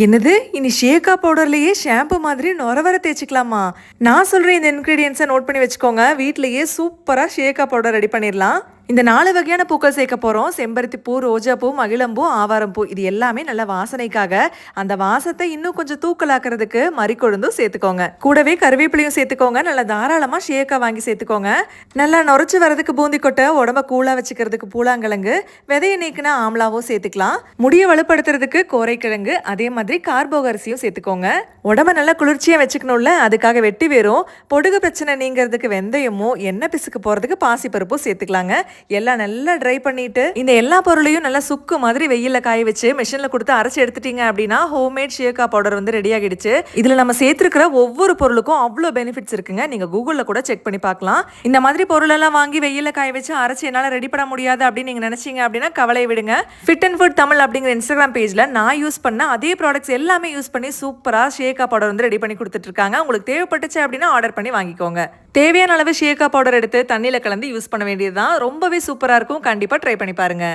என்னது இனி Sheikha பவுடர்லயே shampoo மாதிரி நொர வர தேய்ச்சிக்கலாமா? நான் சொல்றேன் இந்த இன்கிரீடியன்ஸை நோட் பண்ணி வச்சுக்கோங்க. வீட்லயே சூப்பரா ஷேக்கா பவுடர் ரெடி பண்ணிடலாம். இந்த 4 வகையான பூக்கள் சேர்க்க போறோம். செம்பருத்தி பூ, ரோஜா பூ, மகிழம்பூ, ஆவாரம் பூ. இது எல்லாமே நல்ல வாசனைக்காக, அந்த வாசத்தை இன்னும் கொஞ்சம் தூக்கலாக்குறதுக்கு மறிக்கொழுந்தும் சேர்த்துக்கோங்க. கூடவே கருவேப்பிலையும் சேர்த்துக்கோங்க. நல்லா தாராளமா ஷேக்கா வாங்கி சேர்த்துக்கோங்க. நல்லா நுரைச்சு வரதுக்கு பூந்தி கொட்டை, உடம்ப கூலா வச்சுக்கிறதுக்கு பூலாங்கிழங்கு, விதையை நீக்கினா ஆம்லாவும் சேர்த்துக்கலாம். முடிய வலுப்படுத்துறதுக்கு கோரைக்கிழங்கு, அதே மாதிரி கார்போக அரிசியும் சேர்த்துக்கோங்க. உடம்ப நல்லா குளிர்ச்சியா வச்சுக்கணும்ல, அதுக்காக வெட்டி வேரும், பொடுகு பிரச்சனை நீங்கிறதுக்கு வெந்தயமும், எண்ணெய் பிசுக்கு போறதுக்கு பாசிப்பருப்பும் சேர்த்துக்கலாங்க. எல்லாம் நல்லா ட்ரை பண்ணிட்டு இந்த எல்லா பொருளையும் நல்லா சுக்கு மாதிரி வெயில்ல காய வச்சு மிஷின்ல கொடுத்து அரைச்சு எடுத்துட்டீங்க அப்படின்னா ஹோம்மேட் ஷேக்கா பவுடர் வந்து ரெடி ஆகிடுச்சு. இதுல நம்ம சேர்த்திருக்கிற ஒவ்வொரு பொருளுக்கும் அவ்வளோ பெனிஃபிட்ஸ் இருக்குங்க. நீங்க கூகுள்ல கூட செக் பண்ணி பார்க்கலாம். இந்த மாதிரி பொருள் எல்லாம் வாங்கி வெயில்ல காய வச்சு அரைச்சு என்னால ரெடி பண்ண முடியாது அப்படின்னு நீங்க நினைச்சீங்க அப்படின்னா கவலை விடுங்க. ஃபிட் அண்ட் ஃபுட் தமிழ் அப்படிங்கிற இன்ஸ்டாகிராம் பேஜ்ல நான் யூஸ் பண்ண அதே ப்ராடக்ட்ஸ் எல்லாமே யூஸ் பண்ணி சூப்பரா ஷேக்கா பவுடர் வந்து ரெடி பண்ணி கொடுத்துட்டு இருக்காங்க. உங்களுக்கு தேவைப்பட்டுச்சு அப்படின்னா ஆர்டர் பண்ணி வாங்கிக்கோங்க. தேவையான அளவு ஷேக்கா பவுடர் எடுத்து தண்ணியில கலந்து யூஸ் பண்ண வேண்டியதுதான். ரொம்பவே சூப்பரா இருக்கும். கண்டிப்பா ட்ரை பண்ணி பாருங்க.